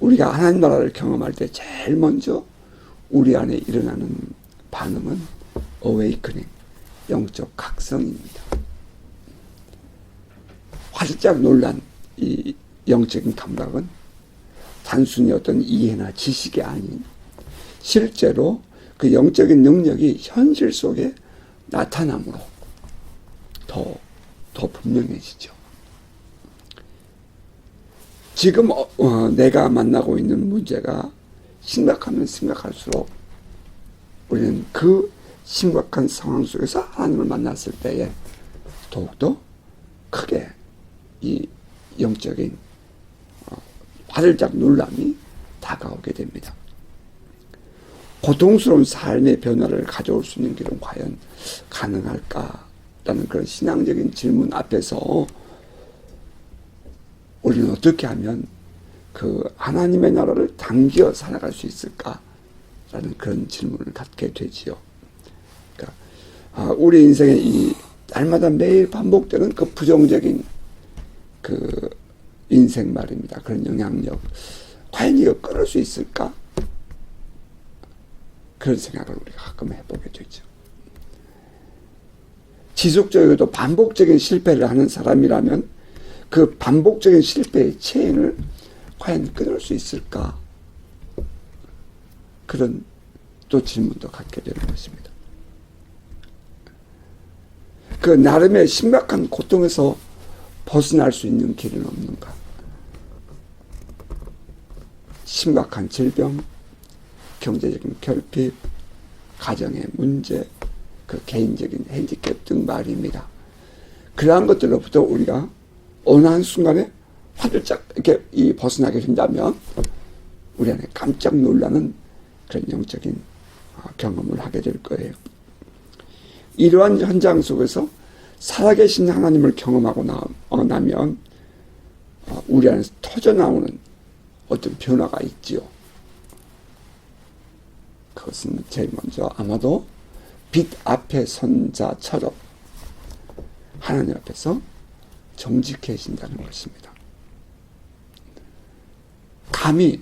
우리가 하나님 나라를 경험할 때 제일 먼저 우리 안에 일어나는 반응은 어웨이크닝, 영적 각성입니다. 활짝 놀란 이 영적인 감각은 단순히 어떤 이해나 지식이 아닌 실제로 그 영적인 능력이 현실 속에 나타남으로 더 분명해지죠. 지금 내가 만나고 있는 문제가 심각하면 심각할수록 우리는 그 심각한 상황 속에서 하나님을 만났을 때에 더욱더 크게 이 영적인 활짝 놀람이 다가오게 됩니다. 고통스러운 삶의 변화를 가져올 수 있는 길은 과연 가능할까라는 그런 신앙적인 질문 앞에서 우리는 어떻게 하면 그 하나님의 나라를 당겨 살아갈 수 있을까라는 그런 질문을 갖게 되지요. 그러니까 우리 인생의 이 날마다 매일 반복되는 그 부정적인 그 인생 말입니다. 그런 영향력. 과연 이거 끊을 수 있을까? 그런 생각을 우리가 가끔 해보게 되죠. 지속적이고도 반복적인 실패를 하는 사람이라면 그 반복적인 실패의 체인을 과연 끊을 수 있을까? 그런 또 질문도 갖게 되는 것입니다. 그 나름의 심각한 고통에서 벗어날 수 있는 길은 없는가? 심각한 질병, 경제적인 결핍, 가정의 문제, 그 개인적인 핸디캡 등 말입니다. 그러한 것들로부터 우리가 어느 한순간에 화들짝 이렇게 벗어나게 된다면 우리 안에 깜짝 놀라는 그런 영적인 경험을 하게 될 거예요. 이러한 현장 속에서 살아계신 하나님을 경험하고 나면 우리 안에서 터져나오는 어떤 변화가 있지요. 그것은 제일 먼저 아마도 빛 앞에 선 자처럼 하나님 앞에서 정직해진다는 것입니다. 감히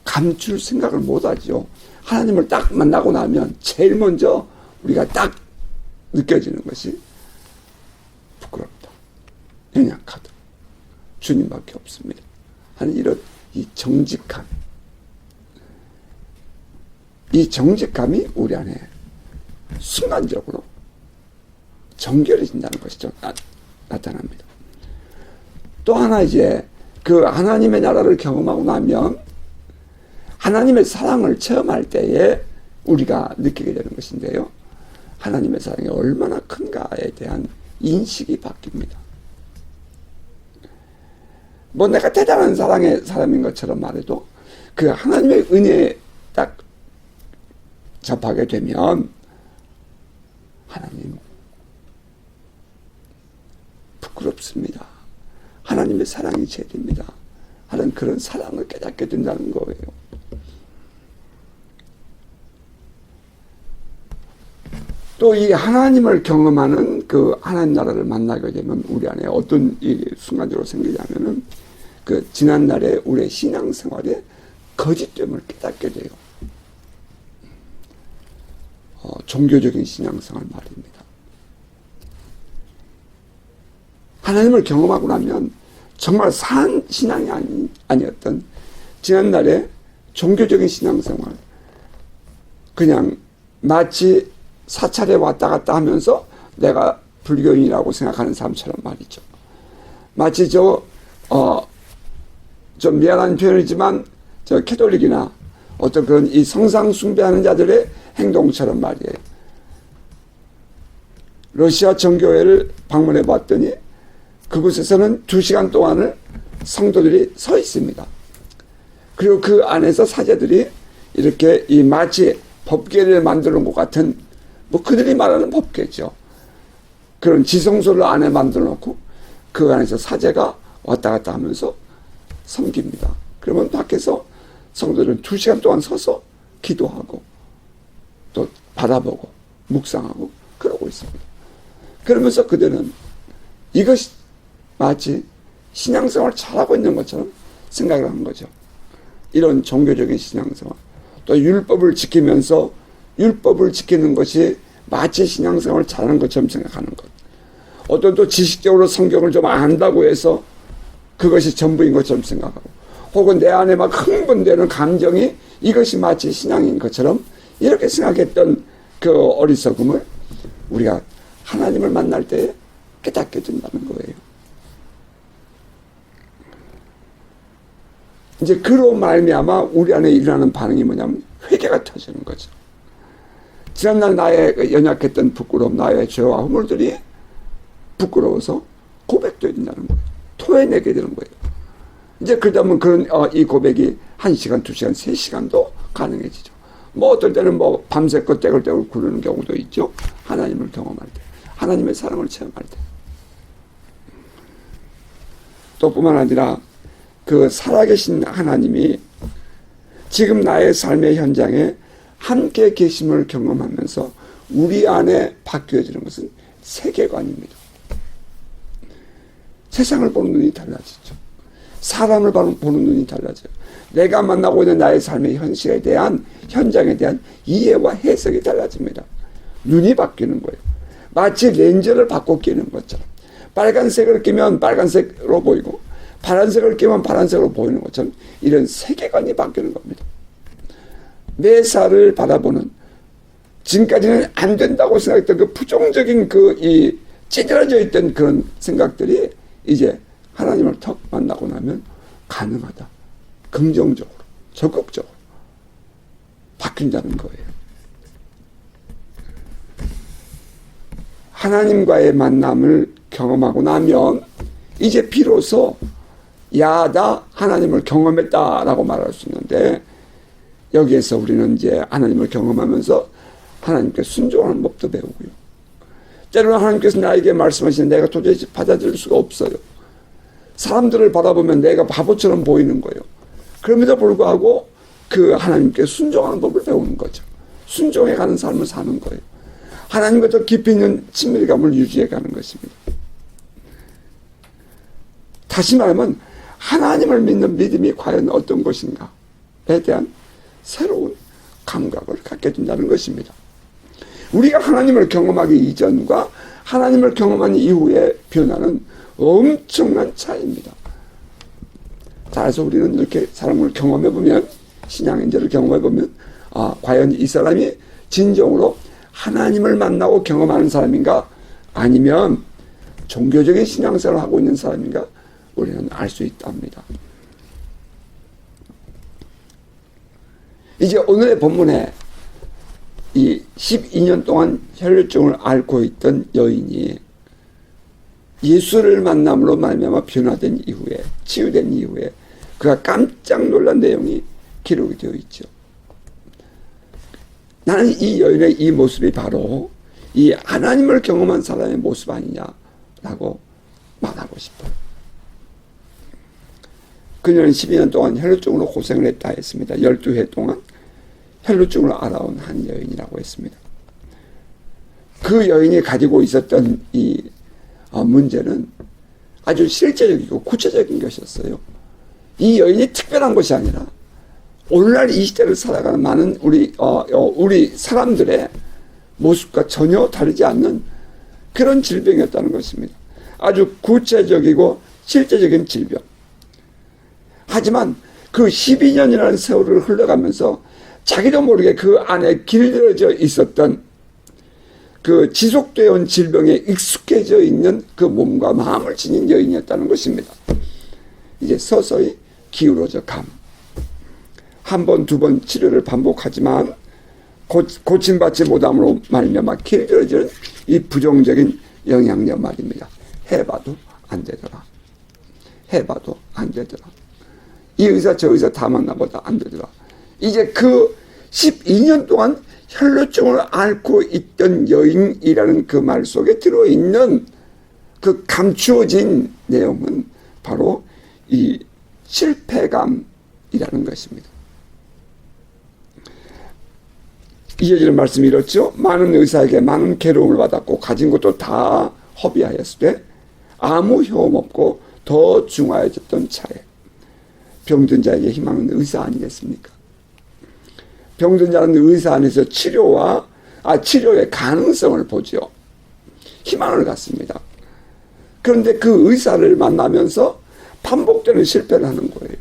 감출 생각을 못하죠. 하나님을 딱 만나고 나면 제일 먼저 우리가 딱 느껴지는 것이 부끄럽다, 연약하다, 주님밖에 없습니다 하는 이런 이 정직함, 이 정직함이 우리 안에 순간적으로 정결해진다는 것이 나타납니다. 또 하나 이제 그 하나님의 나라를 경험하고 나면 하나님의 사랑을 체험할 때에 우리가 느끼게 되는 것인데요. 하나님의 사랑이 얼마나 큰가에 대한 인식이 바뀝니다. 뭐 내가 대단한 사랑의 사람인 것처럼 말해도 그 하나님의 은혜에 딱 접하게 되면 하나님 부끄럽습니다. 하나님의 사랑이 죄입니다 하는 그런 사랑을 깨닫게 된다는 거예요. 또 이 하나님을 경험하는 그 하나님 나라를 만나게 되면 우리 안에 어떤 일이 순간적으로 생기냐면은 그 지난날에 우리의 신앙생활에 거짓됨을 깨닫게 돼요. 종교적인 신앙생활 말입니다. 하나님을 경험하고 나면 정말 산 신앙이 아니었던 지난날에 종교적인 신앙생활, 그냥 마치 사찰에 왔다 갔다 하면서 내가 불교인이라고 생각하는 사람처럼 말이죠. 마치 좀 미안한 표현이지만 저 캐톨릭이나 어떤 그런 이 성상 숭배하는 자들의 행동처럼 말이에요. 러시아 정교회를 방문해 봤더니 그곳에서는 2시간 동안을 성도들이 서 있습니다. 그리고 그 안에서 사제들이 이렇게 이 마치 법궤를 만들어 놓은 것 같은, 뭐 그들이 말하는 법궤죠. 그런 지성소를 안에 만들어 놓고 그 안에서 사제가 왔다 갔다 하면서 섬깁니다. 그러면 밖에서 성도들은 2시간 동안 서서 기도하고 또 바라보고 묵상하고 그러고 있습니다. 그러면서 그들은 이것이 마치 신앙생활을 잘하고 있는 것처럼 생각을 한 거죠. 이런 종교적인 신앙생활, 또 율법을 지키면서 율법을 지키는 것이 마치 신앙생활을 잘하는 것처럼 생각하는 것. 어떤 또 지식적으로 성경을 좀 안다고 해서 그것이 전부인 것처럼 생각하고, 혹은 내 안에 막 흥분되는 감정이 이것이 마치 신앙인 것처럼 이렇게 생각했던 그 어리석음을 우리가 하나님을 만날 때 깨닫게 된다는 거예요. 이제 그로 말미암아 우리 안에 일어나는 반응이 뭐냐면 회개가 터지는 거죠. 지난날 나의 연약했던 부끄러움, 나의 죄와 허물들이 부끄러워서 고백도 된다는 거예요. 토해내게 되는 거예요. 이제 그러면 그런 이 고백이 1시간, 2시간, 3시간도 가능해지죠. 뭐 어떨 때는 뭐 밤새껏 떼굴떼굴 구르는 경우도 있죠. 하나님을 경험할 때, 하나님의 사랑을 체험할 때. 또 뿐만 아니라 그 살아계신 하나님이 지금 나의 삶의 현장에 함께 계심을 경험하면서 우리 안에 바뀌어지는 것은 세계관입니다. 세상을 보는 눈이 달라지죠. 사람을 보는 눈이 달라져요. 내가 만나고 있는 나의 삶의 현실에 대한, 현장에 대한 이해와 해석이 달라집니다. 눈이 바뀌는 거예요. 마치 렌즈를 바꿔 끼는 것처럼. 빨간색을 끼면 빨간색으로 보이고 파란색을 끼면 파란색으로 보이는 것처럼 이런 세계관이 바뀌는 겁니다. 내 삶을 바라보는, 지금까지는 안 된다고 생각했던 그 부정적인 이 찌들어져 있던 그런 생각들이 이제 하나님을 턱 만나고 나면 가능하다. 긍정적으로, 적극적으로 바뀐다는 거예요. 하나님과의 만남을 경험하고 나면 이제 비로소 야, 나 하나님을 경험했다라고 말할 수 있는데, 여기에서 우리는 이제 하나님을 경험하면서 하나님께 순종하는 법도 배우고요. 때로는 하나님께서 나에게 말씀하시는 내가 도저히 받아들일 수가 없어요. 사람들을 바라보면 내가 바보처럼 보이는 거예요. 그럼에도 불구하고 그 하나님께 순종하는 법을 배우는 거죠. 순종해가는 삶을 사는 거예요. 하나님과 더 깊이 있는 친밀감을 유지해가는 것입니다. 다시 말하면 하나님을 믿는 믿음이 과연 어떤 것인가에 대한 새로운 감각을 갖게 된다는 것입니다. 우리가 하나님을 경험하기 이전과 하나님을 경험한 이후의 변화는 엄청난 차이입니다. 따라서 우리는 이렇게 사람을 경험해보면, 신앙인들을 경험해보면, 과연 이 사람이 진정으로 하나님을 만나고 경험하는 사람인가, 아니면 종교적인 신앙생활을 하고 있는 사람인가, 우리는 알 수 있답니다. 이제 오늘의 본문에 이 12년 동안 혈루증을 앓고 있던 여인이 예수를 만남으로 말미암아 변화된 이후에, 치유된 이후에 그가 깜짝 놀란 내용이 기록이 되어 있죠. 나는 이 여인의 이 모습이 바로 이 하나님을 경험한 사람의 모습 아니냐라고 말하고 싶어요. 그녀는 12년 동안 혈루증으로 고생을 했다 했습니다. 12해 동안 혈루증을 앓아온 한 여인이라고 했습니다. 그 여인이 가지고 있었던 이 문제는 아주 실제적이고 구체적인 것이었어요. 이 여인이 특별한 것이 아니라 오늘날 이 시대를 살아가는 많은 우리 사람들의 모습과 전혀 다르지 않는 그런 질병이었다는 것입니다. 아주 구체적이고 실제적인 질병. 하지만 그 12년이라는 세월을 흘러가면서 자기도 모르게 그 안에 길들여져 있었던 그 지속되어 온 질병에 익숙해져 있는 그 몸과 마음을 지닌 여인이었다는 것입니다. 이제 서서히 기울어져 감. 한 번, 두 번 치료를 반복하지만 고침받지 못함으로 말미암아 길들여지는 이 부정적인 영향력 말입니다. 해봐도 안 되더라. 해봐도 안 되더라. 이 의사 저 의사 다 만나보다 안 되더라. 이제 그 12년 동안 혈루증을 앓고 있던 여인이라는 그 말 속에 들어있는 그 감추어진 내용은 바로 이 실패감이라는 것입니다. 이어지는 말씀이 이렇죠. 많은 의사에게 많은 괴로움을 받았고 가진 것도 다 허비하였을 때 아무 효험 없고 더 중하여졌던 차에 병든 자에게 희망은 의사 아니겠습니까? 병든 자는 의사 안에서 치료의 가능성을 보죠. 희망을 갖습니다. 그런데 그 의사를 만나면서 반복되는 실패를 하는 거예요.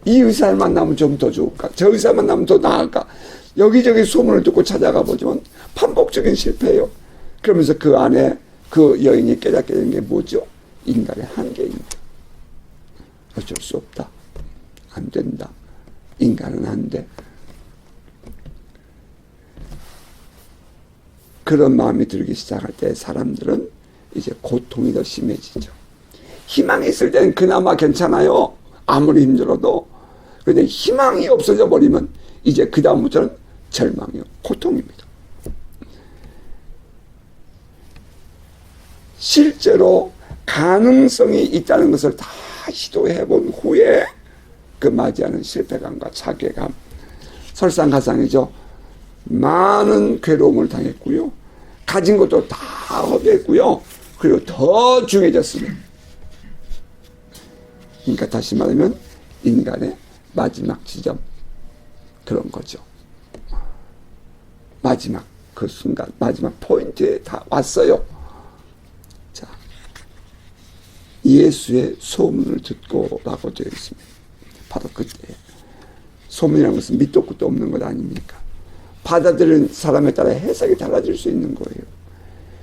이 의사를 만나면 좀 더 좋을까? 저 의사 만나면 더 나을까? 여기저기 소문을 듣고 찾아가 보지만 반복적인 실패예요. 그러면서 그 안에 그 여인이 깨닫게 된 게 뭐죠? 인간의 한계입니다. 어쩔 수 없다. 안 된다. 인간은 안 돼. 그런 마음이 들기 시작할 때 사람들은 이제 고통이 더 심해지죠. 희망이 있을 때는 그나마 괜찮아요. 아무리 힘들어도. 그런데 희망이 없어져 버리면 이제 그 다음부터는 절망이요. 고통입니다. 실제로 가능성이 있다는 것을 다 시도해 본 후에 그 맞이하는 실패감과 자괴감, 설상가상이죠. 많은 괴로움을 당했고요. 가진 것도 다 허비했고요. 그리고 더 중해졌습니다. 그러니까 다시 말하면 인간의 마지막 지점, 그런 거죠. 마지막 그 순간, 마지막 포인트에 다 왔어요. 자, 예수의 소문을 듣고라고 되어 있습니다. 바로 그때. 소문이라는 것은 밑도 끝도 없는 것 아닙니까? 받아들이는 사람에 따라 해석이 달라질 수 있는 거예요.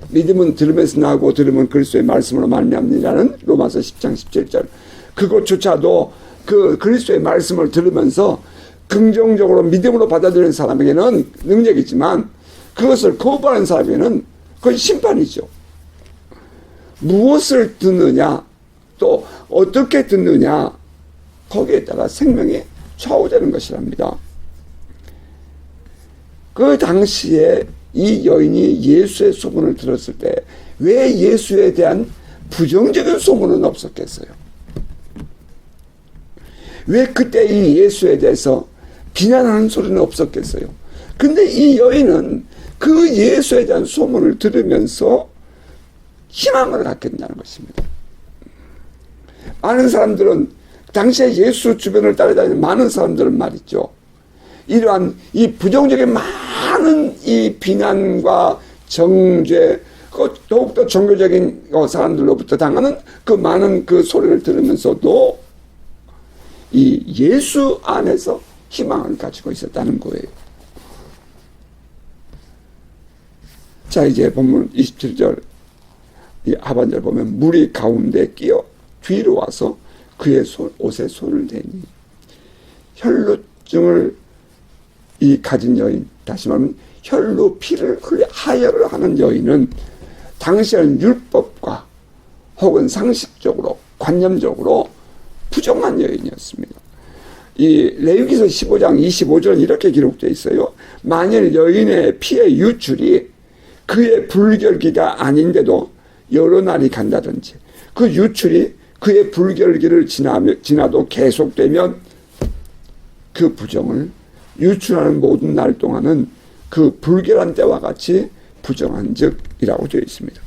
믿음은 들으면서 나고 들으면 그리스도의 말씀으로 말미암느니라는 로마서 10장 17절. 그것조차도 그 그리스도의 말씀을 들으면서 긍정적으로 믿음으로 받아들이는 사람에게는 능력이지만 그것을 거부하는 사람에게는 그건 심판이죠. 무엇을 듣느냐, 또 어떻게 듣느냐, 거기에 따라 생명이 좌우되는 것이랍니다. 그 당시에 이 여인이 예수의 소문을 들었을 때 왜 예수에 대한 부정적인 소문은 없었겠어요? 왜 그때 이 예수에 대해서 비난하는 소리는 없었겠어요? 근데 이 여인은 그 예수에 대한 소문을 들으면서 희망을 갖게 된다는 것입니다. 많은 사람들은 당시에 예수 주변을 따라다니는 많은 사람들은 말이죠. 이러한 이 부정적인 많은 이 비난과 정죄, 더욱더 종교적인 사람들로부터 당하는 그 많은 그 소리를 들으면서도 이 예수 안에서 희망을 가지고 있었다는 거예요. 자, 이제 본문 27절 이 하반절 보면 무리 가운데 끼어 뒤로 와서 그의 옷에 손을 대니, 혈루증을 이 가진 여인, 다시 말하면 혈루 피를 하혈을 하는 여인은 당시에는 율법과 혹은 상식적으로 관념적으로 부정한 여인이었습니다. 이 레위기서 15장 25절은 이렇게 기록되어 있어요. 만일 여인의 피의 유출이 그의 불결기가 아닌데도 여러 날이 간다든지 그 유출이 그의 불결기를 지나도 계속되면 그 부정을 유출하는 모든 날 동안은 그 불결한 때와 같이 부정한 즉이라고 되어 있습니다.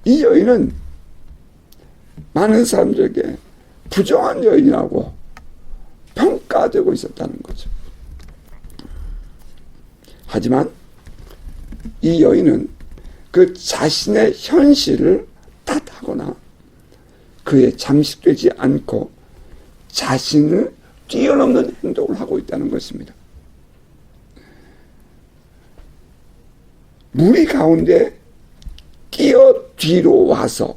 이 여인은 많은 사람들에게 부정한 여인이라고 평가되고 있었다는 거죠. 하지만 이 여인은 그 자신의 현실을 탓하거나 그에 잠식되지 않고 자신을 뛰어넘는 행동을 하고 있다는 것입니다. 무리 가운데 끼어 뒤로 와서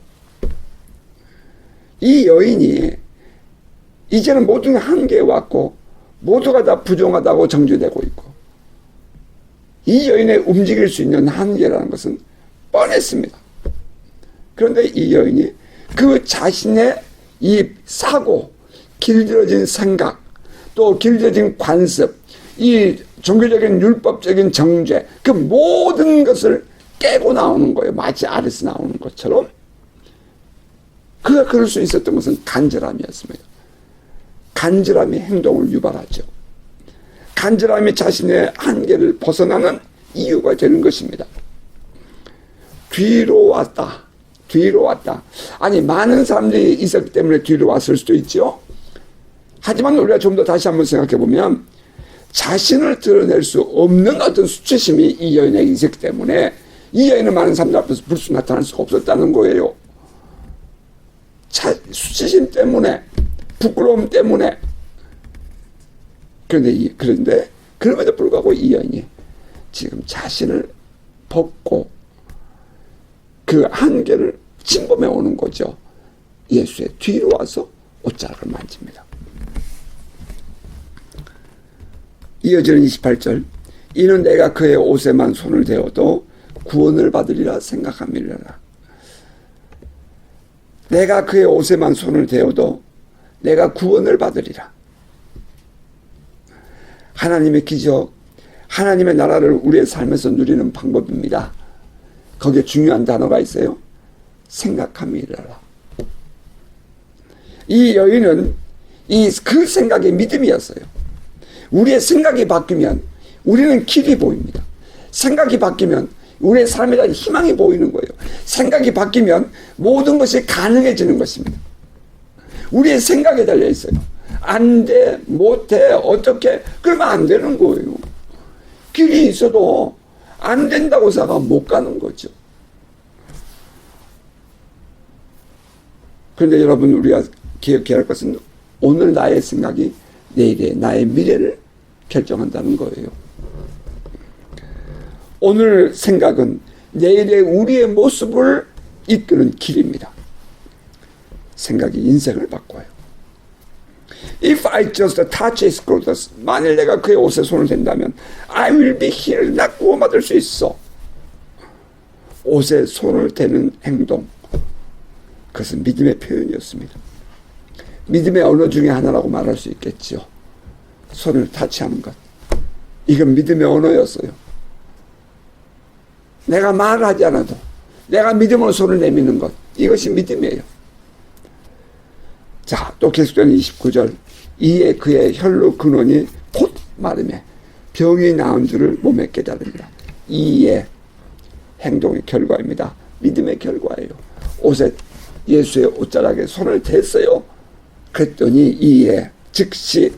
이 여인이 이제는 모든 한계에 왔고 모두가 다 부정하다고 정죄되고 있고 이 여인의 움직일 수 있는 한계라는 것은 뻔했습니다. 그런데 이 여인이 그 자신의 이 사고, 길들여진 생각, 또 길들여진 관습, 이 종교적인 율법적인 정죄, 그 모든 것을 깨고 나오는 거예요. 마치 아래서 나오는 것처럼. 그가 그럴 수 있었던 것은 간절함이었습니다. 간절함이 행동을 유발하죠. 간절함이 자신의 한계를 벗어나는 이유가 되는 것입니다. 뒤로 왔다. 뒤로 왔다. 아니, 많은 사람들이 있었기 때문에 뒤로 왔을 수도 있죠. 하지만 우리가 좀 더 다시 한번 생각해 보면 자신을 드러낼 수 없는 어떤 수치심이 이 여인에게 있었기 때문에 이 여인은 많은 사람들 앞에서 불쑥 나타날 수가 없었다는 거예요. 수치심 때문에, 부끄러움 때문에. 그런데 그럼에도 불구하고 이 여인이 지금 자신을 벗고 그 한계를 침범해 오는 거죠. 예수의 뒤로 와서 옷자락을 만집니다. 이어지는 28절. 이는 내가 그의 옷에만 손을 대어도 구원을 받으리라 생각함이라. 내가 그의 옷에만 손을 대어도 내가 구원을 받으리라. 하나님의 기적, 하나님의 나라를 우리의 삶에서 누리는 방법입니다. 거기에 중요한 단어가 있어요. 생각함이라. 이 여인은 그 생각이 믿음이었어요. 우리의 생각이 바뀌면 우리는 길이 보입니다. 생각이 바뀌면 우리의 삶에 대한 희망이 보이는 거예요. 생각이 바뀌면 모든 것이 가능해지는 것입니다. 우리의 생각에 달려 있어요. 안 돼, 못해, 어떻게, 그러면 안 되는 거예요. 길이 있어도 안 된다고 생각하면 못 가는 거죠. 그런데 여러분, 우리가 기억해야 할 것은 오늘 나의 생각이 내일의 나의 미래를 결정한다는 거예요. 오늘 생각은 내일의 우리의 모습을 이끄는 길입니다. 생각이 인생을 바꿔요. If I just touch his clothes, 만일 내가 그의 옷에 손을 댄다면 I will be healed, 나 구원받을 수 있어. 옷에 손을 대는 행동, 그것은 믿음의 표현이었습니다. 믿음의 언어 중에 하나라고 말할 수 있겠죠. 손을 타치하는 것, 이건 믿음의 언어였어요. 내가 말을 하지 않아도 내가 믿음으로 손을 내미는 것, 이것이 믿음이에요. 자, 또 계속되는 29절. 이에 그의 혈로 근원이 곧 마름에 병이 나은 줄을 몸에 깨달으리라. 이에 행동의 결과입니다. 믿음의 결과예요. 옷에, 예수의 옷자락에 손을 댔어요. 그랬더니 이에 즉시,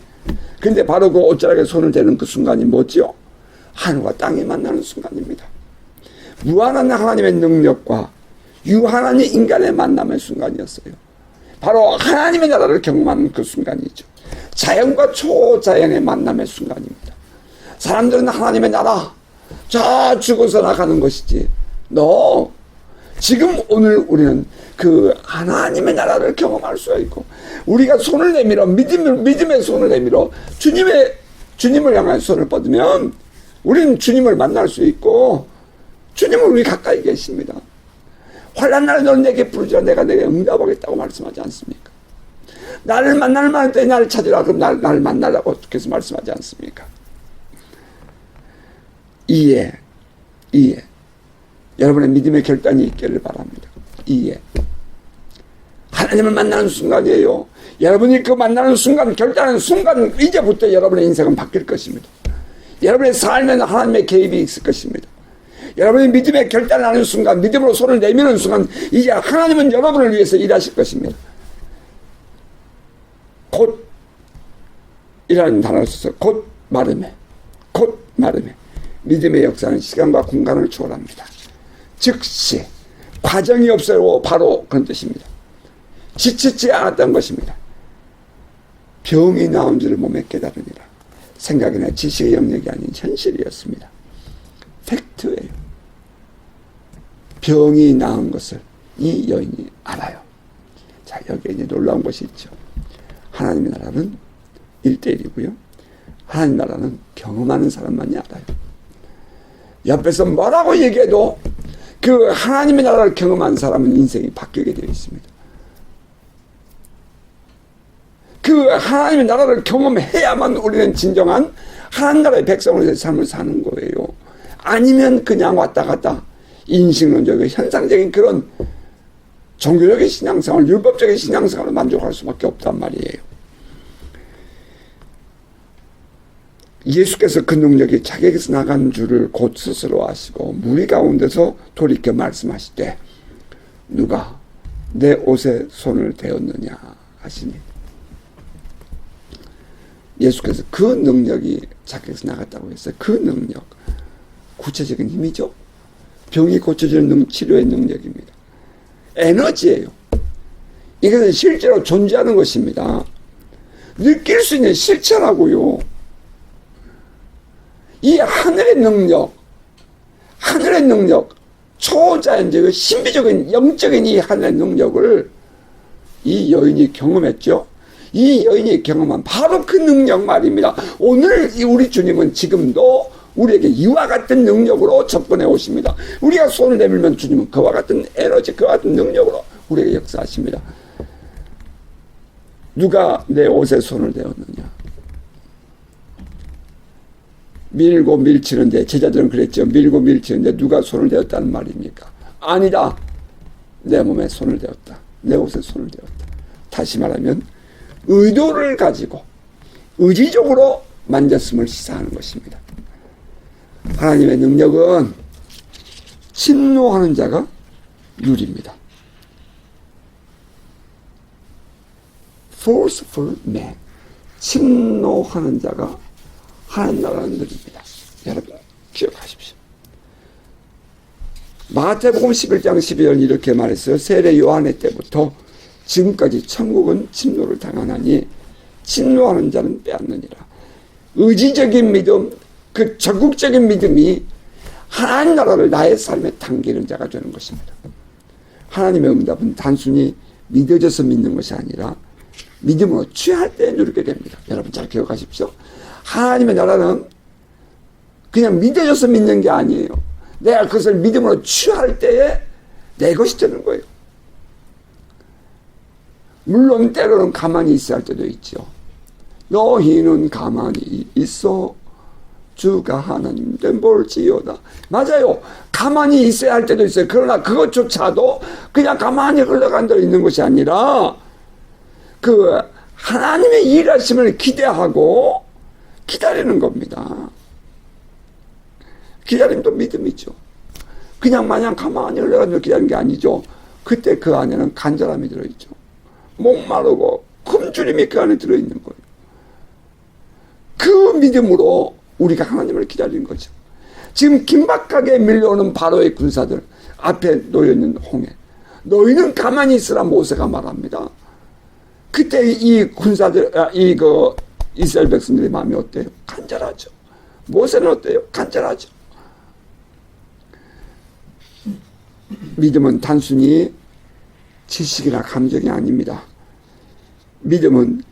근데 바로 그 옷자락에 손을 대는 그 순간이 뭐죠? 하늘과 땅이 만나는 순간입니다. 무한한 하나님의 능력과 유한한 인간의 만남의 순간이었어요. 바로 하나님의 나라를 경험하는 그 순간이죠. 자연과 초자연의 만남의 순간입니다. 사람들은 하나님의 나라, 저 죽어서 나가는 것이지, 지금 오늘 우리는 그 하나님의 나라를 경험할 수가 있고, 우리가 손을 내밀어, 믿음의 손을 내밀어 주님을 향한 손을 뻗으면 우리는 주님을 만날 수 있고, 주님은 우리 가까이 계십니다. 환난 날에 너는 내게 부르짖어 내가 내게 응답하겠다고 말씀하지 않습니까? 나를 만날 만한 때에 나를 찾으라, 그럼 나를 만나라고 계속 말씀하지 않습니까? 이에 여러분의 믿음의 결단이 있기를 바랍니다. 이에 하나님을 만나는 순간이에요. 여러분이 그 만나는 순간, 결단하는 순간, 이제부터 여러분의 인생은 바뀔 것입니다. 여러분의 삶에는 하나님의 개입이 있을 것입니다. 여러분이 믿음의 결단을 하는 순간, 믿음으로 손을 내미는 순간, 이제 하나님은 여러분을 위해서 일하실 것입니다. 곧 이라는 단어를 써서 곧 마름에 믿음의 역사는 시간과 공간을 초월합니다. 즉시, 과정이 없어요. 바로 그런 뜻입니다. 지치지 않았던 것입니다. 병이 나온 줄을 몸에 깨달으니라. 생각이나 지식의 영역이 아닌 현실이었습니다. 팩트예요. 병이 나은 것을 이 여인이 알아요. 자, 여기에 이제 놀라운 것이 있죠. 하나님의 나라는 1대1이고요. 하나님 나라는 경험하는 사람만이 알아요. 옆에서 뭐라고 얘기해도 그 하나님의 나라를 경험한 사람은 인생이 바뀌게 되어 있습니다. 그 하나님의 나라를 경험해야만 우리는 진정한 하나님 나라의 백성으로서의 삶을 사는 거예요. 아니면 그냥 왔다 갔다 인식론적인 현상적인 그런 종교적인 신앙생활, 율법적인 신앙생활로 만족할 수밖에 없단 말이에요. 예수께서 그 능력이 자기에게서 나간 줄을 곧 스스로 아시고 무리 가운데서 돌이켜 말씀하실 때 누가 내 옷에 손을 대었느냐 하시니, 예수께서 그 능력이 자기에서 나갔다고 했어요. 그 능력, 구체적인 힘이죠. 병이 고쳐지는 치료의 능력입니다. 에너지예요. 이것은 실제로 존재하는 것입니다. 느낄 수 있는 실체라고요. 이 하늘의 능력, 초자연적인 신비적인 영적인 이 하늘의 능력을 이 여인이 경험했죠. 이 여인이 경험한 바로 그 능력 말입니다. 오늘 우리 주님은 지금도 우리에게 이와 같은 능력으로 접근해 오십니다. 우리가 손을 내밀면 주님은 그와 같은 에너지, 그와 같은 능력으로 우리에게 역사하십니다. 누가 내 옷에 손을 대었느냐? 밀고 밀치는데, 제자들은 그랬죠. 밀고 밀치는데 누가 손을 대었다는 말입니까? 아니다. 내 몸에 손을 대었다. 내 옷에 손을 대었다. 다시 말하면 의도를 가지고 의지적으로 만졌음을 시사하는 것입니다. 하나님의 능력은 침노하는 자가 유리입니다. forceful man, 침노하는 자가 하나님 나라는 일입니다. 여러분 기억하십시오. 마태복음 11장 12절 이렇게 말했어요. 세례 요한의 때부터 지금까지 천국은 침노를 당하나니 침노하는 자는 빼앗느니라. 의지적인 믿음, 그 적극적인 믿음이 하나님 나라를 나의 삶에 당기는 자가 되는 것입니다. 하나님의 응답은 단순히 믿어져서 믿는 것이 아니라 믿음으로 취할 때 누리게 됩니다. 여러분 잘 기억하십시오. 하나님의 나라는 그냥 믿어져서 믿는 게 아니에요. 내가 그것을 믿음으로 취할 때에 내 것이 되는 거예요. 물론 때로는 가만히 있어야 할 때도 있죠. 너희는 가만히 있어 주가 하나님 된 볼지어다. 맞아요. 가만히 있어야 할 때도 있어요. 그러나 그것조차도 그냥 가만히 흘러간 대로 있는 것이 아니라 그 하나님의 일하심을 기대하고 기다리는 겁니다. 기다림도 믿음이죠. 그냥 마냥 가만히 흘러간 대로 기다리는 게 아니죠. 그때 그 안에는 간절함이 들어있죠. 목마르고 굶주림이 그 안에 들어있는 거예요. 그 믿음으로 우리가 하나님을 기다리는 거죠. 지금 긴박하게 밀려오는 바로의 군사들 앞에 놓여있는 홍해, 너희는 가만히 있으라 모세가 말합니다. 그때 이 군사들, 이스라엘 백성들의 마음이 어때요? 간절하죠. 모세는 어때요? 간절하죠. 믿음은 단순히 지식이나 감정이 아닙니다. 믿음은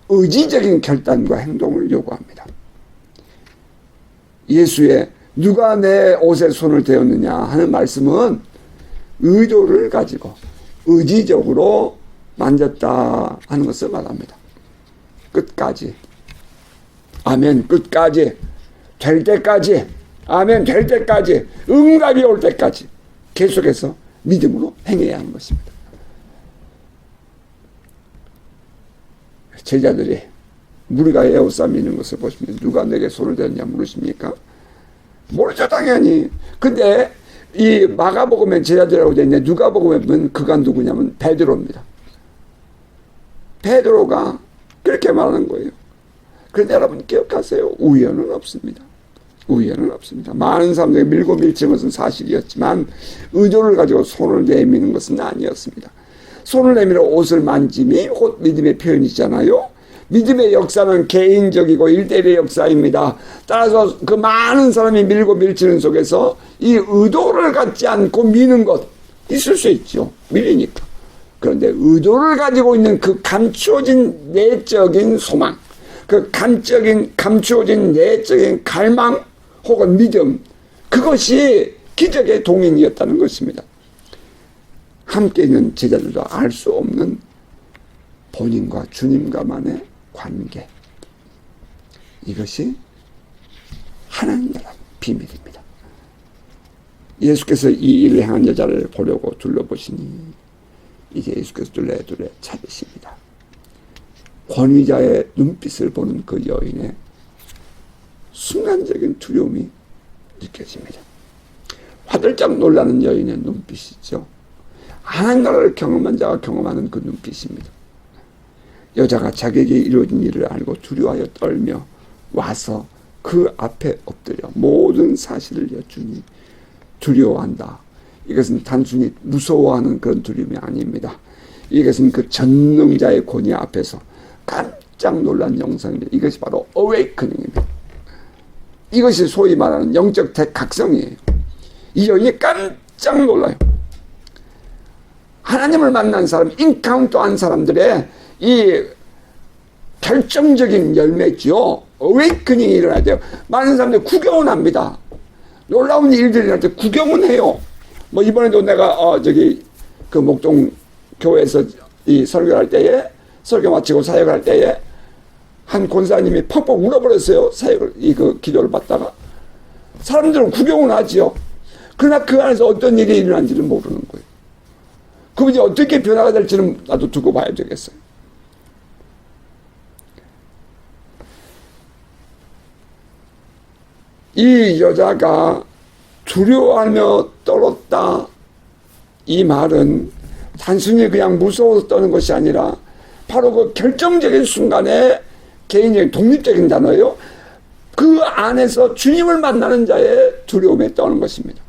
의지적인 결단과 행동을 요구합니다. 예수의 누가 내 옷에 손을 대었느냐 하는 말씀은 의도를 가지고 의지적으로 만졌다 하는 것을 말합니다. 끝까지. 아멘. 끝까지. 될 때까지. 아멘. 될 때까지. 응답이 올 때까지. 계속해서 믿음으로 행해야 하는 것입니다. 제자들이 무리가 에워싸 미는 것을 보시면 누가 내게 손을 대느냐 물으십니까? 모르죠, 당연히. 근데 이 마가복음에 제자들이라고 되어 있는데 누가복음에 그가 누구냐면 베드로입니다. 베드로가 그렇게 말하는 거예요. 그런데 여러분 기억하세요. 우연은 없습니다. 우연은 없습니다. 많은 사람들이 밀고 밀치는 것은 사실이었지만 의도를 가지고 손을 내미는 것은 아니었습니다. 손을 내밀어 옷을 만짐이 곧 믿음의 표현이잖아요. 믿음의 역사는 개인적이고 일대일의 역사입니다. 따라서 그 많은 사람이 밀고 밀치는 속에서 이 의도를 갖지 않고 미는 것 있을 수 있죠. 밀리니까. 그런데 의도를 가지고 있는 그 감추어진 내적인 소망, 그 감추어진 내적인 갈망 혹은 믿음, 그것이 기적의 동인이었다는 것입니다. 함께 있는 제자들도 알 수 없는 본인과 주님과만의 관계, 이것이 하나님 나라 비밀입니다. 예수께서 이 일을 행한 여자를 보려고 둘러보시니 이제 예수께서 둘레둘레 찾으십니다. 권위자의 눈빛을 보는 그 여인의 순간적인 두려움이 느껴집니다. 화들짝 놀라는 여인의 눈빛이죠. 하나님 나라를 경험한 자가 경험하는 그 눈빛입니다. 여자가 자기에게 이루어진 일을 알고 두려워하여 떨며 와서 그 앞에 엎드려 모든 사실을 여쭈니 두려워한다. 이것은 단순히 무서워하는 그런 두려움이 아닙니다. 이것은 그 전능자의 권위 앞에서 깜짝 놀란 영상입니다. 이것이 바로 어웨이커닝입니다. 이것이 소위 말하는 영적 대각성이에요. 이 여인이 깜짝 놀라요. 하나님을 만난 사람, 인카운터한 사람들의 이 결정적인 열매죠. 어웨이커닝이 일어나야 돼요. 많은 사람들이 구경은 합니다. 놀라운 일들이 일어날 때 구경은 해요. 뭐 이번에도 내가 그 목동 교회에서 이 설교할 때에, 설교 마치고 사역할 때에 한 권사님이 펑펑 울어버렸어요. 사역을 그 기도를 받다가. 사람들은 구경은 하지요. 그러나 그 안에서 어떤 일이 일어난지는 모르는 거예요. 그분이 어떻게 변화가 될지는 나도 두고 봐야 되겠어요. 이 여자가 두려워하며 떨었다. 이 말은 단순히 그냥 무서워서 떠는 것이 아니라 바로 그 결정적인 순간에 개인적인 독립적인 단어예요. 그 안에서 주님을 만나는 자의 두려움에 떠는 것입니다.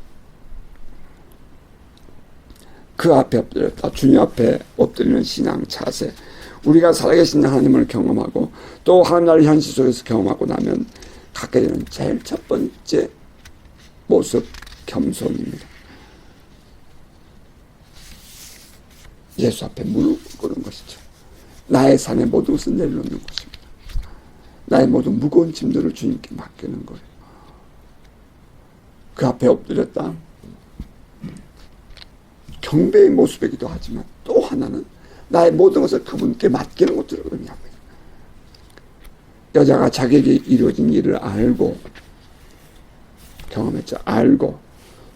그 앞에 엎드렸다. 주님 앞에 엎드리는 신앙 자세. 우리가 살아계신 하나님을 경험하고 또 하나님 나라의 현실 속에서 경험하고 나면 갖게 되는 제일 첫 번째 모습, 겸손입니다. 예수 앞에 무릎 꿇는 것이죠. 나의 산에 모든 것을 내려놓는 것입니다. 나의 모든 무거운 짐들을 주님께 맡기는 거예요. 그 앞에 엎드렸다. 경배의 모습이기도 하지만 또 하나는 나의 모든 것을 그분께 맡기는 것들을 의미합니다. 여자가 자기에게 이루어진 일을 알고 경험했죠. 알고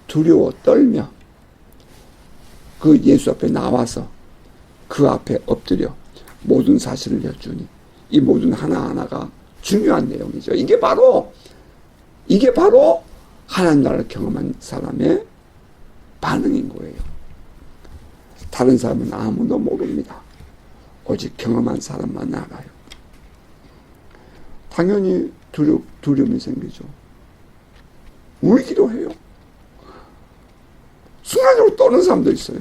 두려워 떨며 그 예수 앞에 나와서 그 앞에 엎드려 모든 사실을 여쭈니 이 모든 하나하나가 중요한 내용이죠. 이게 바로 하나님 나라를 경험한 사람의 반응인 거예요. 다른 사람은 아무도 모릅니다. 오직 경험한 사람만 알아요. 당연히 두려움이 생기죠. 울기도 해요. 순간적으로 떠는 사람도 있어요.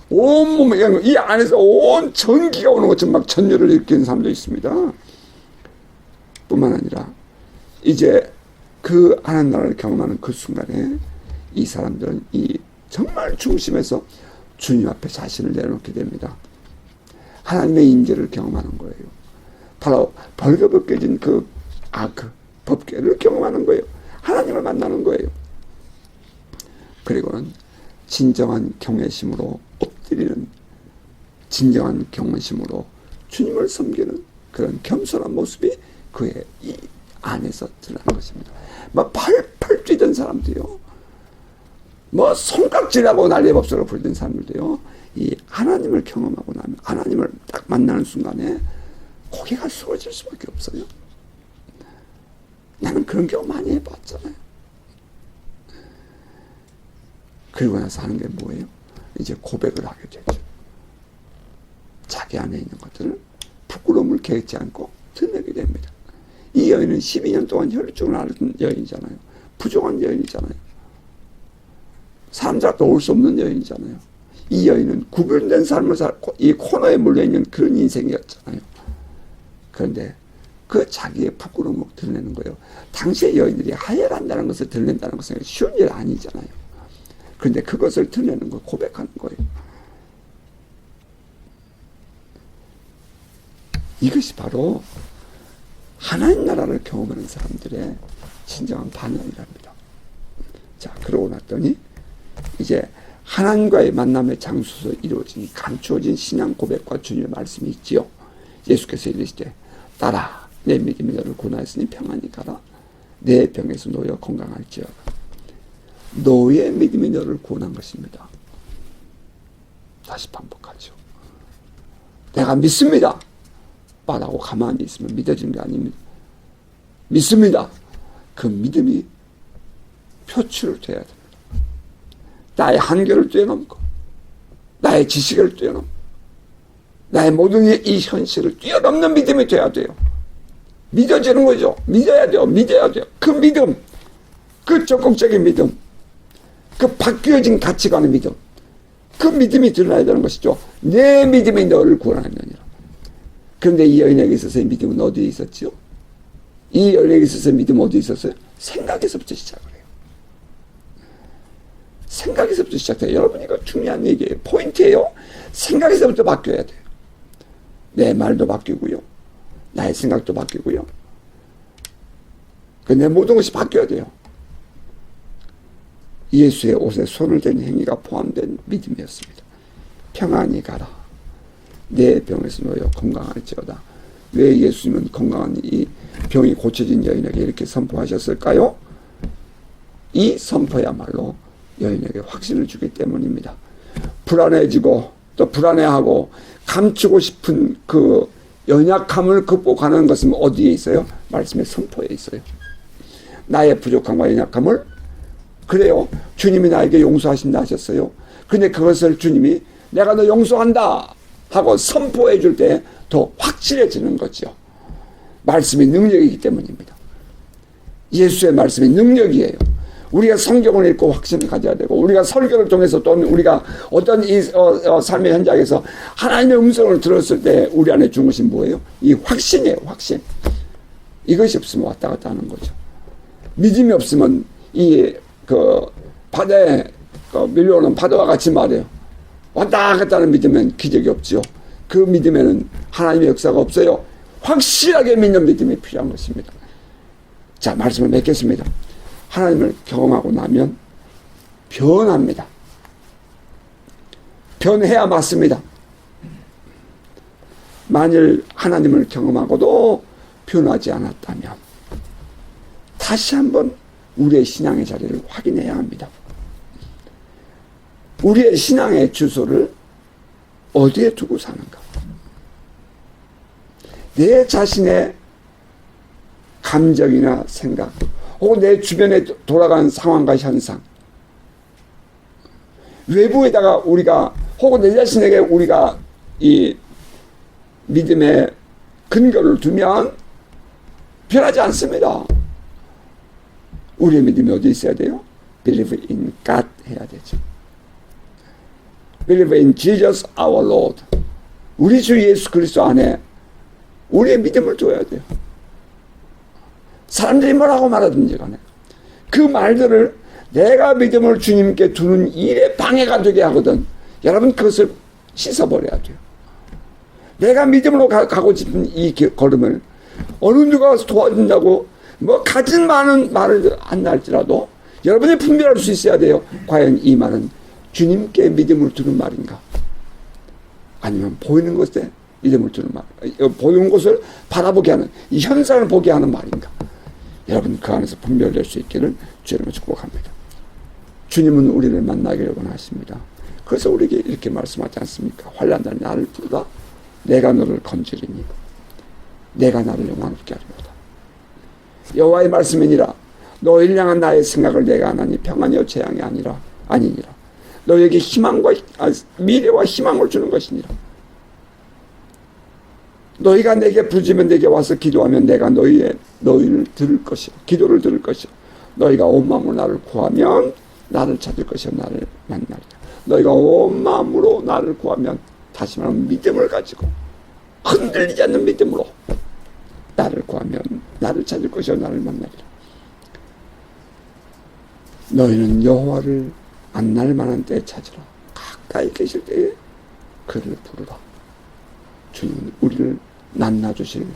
온몸에, 이 안에서 온 전기가 오는 것처럼 막 전율을 일으키는 사람도 있습니다. 뿐만 아니라, 이제 그 하나님 나라를 경험하는 그 순간에 이 사람들은 이 정말 중심에서 주님 앞에 자신을 내려놓게 됩니다. 하나님의 임재를 경험하는 거예요. 바로 벌거벗겨진 그 법궤를 경험하는 거예요. 하나님을 만나는 거예요. 그리고는 진정한 경외심으로 엎드리는, 진정한 경외심으로 주님을 섬기는 그런 겸손한 모습이 그의 이 안에서 드러난 것입니다. 막 팔팔 뛰던 사람도요, 뭐 손깍질하고 난리법석으로 부르던 사람들도요, 이 하나님을 경험하고 나면, 하나님을 딱 만나는 순간에 고개가 숙어질 수밖에 없어요. 나는 그런 경우 많이 해봤잖아요. 그리고 나서 하는 게 뭐예요? 이제 고백을 하게 되죠. 자기 안에 있는 것들을 부끄러움을 개의치 않고 드러내게 됩니다. 이 여인은 12년 동안 혈류증을 앓은 여인이잖아요. 부정한 여인이잖아요. 사람들한테 올 수 없는 여인이잖아요. 이 여인은 구별된 삶을 살고 이 코너에 물려있는 그런 인생이었잖아요. 그런데 그 자기의 부끄러움을 드러내는 거예요. 당시의 여인들이 하혈한다는 것을 드러낸다는 것은 쉬운 일 아니잖아요. 그런데 그것을 드러내는 거, 고백하는 거예요. 이것이 바로 하나님 나라를 경험하는 사람들의 진정한 반응이랍니다. 자, 그러고 났더니 이제 하나님과의 만남의 장소에서 이루어진 감추어진 신앙 고백과 주님의 말씀이 있지요. 예수께서 이르시되 따라 내 믿음이 너를 구원하였으니 평안히 가라. 내 병에서 놓여 건강할지어다. 너의 믿음이 너를 구원한 것입니다. 다시 반복하죠. 내가 믿습니다. 말하고 가만히 있으면 믿어지는 게 아닙니다. 믿습니다. 그 믿음이 표출돼야 됩니다. 나의 한계를 뛰어넘고 나의 지식을 뛰어넘, 나의 모든 이 현실을 뛰어넘는 믿음이 돼야 돼요. 믿어지는 거죠. 믿어야 돼요. 믿어야 돼요. 그 믿음, 그 적극적인 믿음, 그 바뀌어진 가치관의 믿음, 그 믿음이 드러나야 되는 것이죠. 내 믿음이 너를 구원하느니라. 그런데 이 여인에게 있어서의 믿음은 어디에 있었지요? 이 여인에게 있어서의 믿음은 어디에 있었어요? 생각에서부터 시작을 해요. 생각에서부터 시작해요. 여러분, 이거 중요한 얘기예요. 포인트예요. 생각에서부터 바뀌어야 돼요. 내 말도 바뀌고요, 나의 생각도 바뀌고요, 내 모든 것이 바뀌어야 돼요. 예수의 옷에 손을 대는 행위가 포함된 믿음이었습니다. 평안히 가라, 내 병에서 놓여 건강할지어다. 왜 예수님은 건강한 이 병이 고쳐진 여인에게 이렇게 선포하셨을까요? 이 선포야말로 여인에게 확신을 주기 때문입니다. 불안해지고 또 불안해하고 감추고 싶은 그 연약함을 극복하는 것은 어디에 있어요? 말씀의 선포에 있어요. 나의 부족함과 연약함을, 그래요, 주님이 나에게 용서하신다 하셨어요. 근데 그것을 주님이 내가 너 용서한다 하고 선포해 줄 때 더 확실해지는 거죠. 말씀이 능력이기 때문입니다. 예수의 말씀이 능력이에요. 우리가 성경을 읽고 확신을 가져야 되고, 우리가 설교를 통해서 또는 우리가 어떤 이 삶의 현장에서 하나님의 음성을 들었을 때 우리 안에 준 것이 뭐예요? 이 확신이에요. 확신. 이것이 없으면 왔다 갔다 하는 거죠. 믿음이 없으면 이 바다에 밀려오는 파도와 같이 말이에요. 왔다 갔다 하는 믿으면 기적이 없지요. 그 믿음에는 하나님의 역사가 없어요. 확실하게 믿는 믿음이 필요한 것입니다. 자, 말씀을 맺겠습니다. 하나님을 경험하고 나면 변합니다. 변해야 맞습니다. 만일 하나님을 경험하고도 변하지 않았다면 다시 한번 우리의 신앙의 자리를 확인해야 합니다. 우리의 신앙의 주소를 어디에 두고 사는가? 내 자신의 감정이나 생각, 혹은 내 주변에 돌아가는 상황과 현상, 외부에다가 우리가, 혹은 내 자신에게 우리가 이 믿음의 근거를 두면 변하지 않습니다. 우리의 믿음이 어디 있어야 돼요? Believe in God 해야 되죠. Believe in Jesus our Lord. 우리 주 예수 그리스도 안에 우리의 믿음을 둬야 돼요. 사람들이 뭐라고 말하든지 간에 그 말들을 내가 믿음을 주님께 두는 일에 방해가 되게 하거든. 여러분, 그것을 씻어버려야 돼요. 내가 믿음으로 가고 싶은 이 걸음을 어느 누가 도와준다고 뭐 가진 많은 말을 안 할지라도 여러분이 분별할 수 있어야 돼요. 과연 이 말은 주님께 믿음을 두는 말인가, 아니면 보이는 것에 믿음을 두는 말, 보이는 것을 바라보게 하는, 이 현상을 보게 하는 말인가. 여러분, 그 안에서 분별될 수 있기를 주님을 축복합니다. 주님은 우리를 만나기를 원하십니다. 그래서 우리에게 이렇게 말씀하지 않습니까? 환난날 나를 부르라, 내가 너를 건지리니 내가 나를 영화롭게 하리로다. 여호와의 말씀이니라, 너희를 향한 나의 생각을 내가 안 하니 평안이요 재앙이 아니니라. 너에게 희망과 미래와 희망을 주는 것이니라. 너희가 내게 부르짖으면 내게 와서 기도하면 내가 너희를 들을 것이요, 기도를 들을 것이요, 너희가 온 마음으로 나를 구하면 나를 찾을 것이요 나를 만나리라. 너희가 온 마음으로 나를 구하면, 다시 말하면 믿음을 가지고 흔들리지 않는 믿음으로 나를 구하면 나를 찾을 것이요 나를 만나리라. 너희는 여호와를 만날 만한 때에 찾으라. 가까이 계실 때에 그를 부르라. 주님은 우리를 만나주실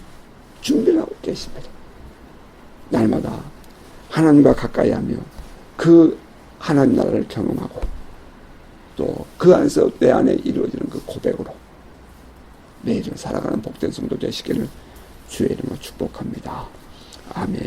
준비를 하고 계십니다. 날마다 하나님과 가까이 하며 그 하나님 나라를 경험하고 또 그 안에서 내 안에 이루어지는 그 고백으로 매일 살아가는 복된 성도 되시기를 주의 이름으로 축복합니다. 아멘.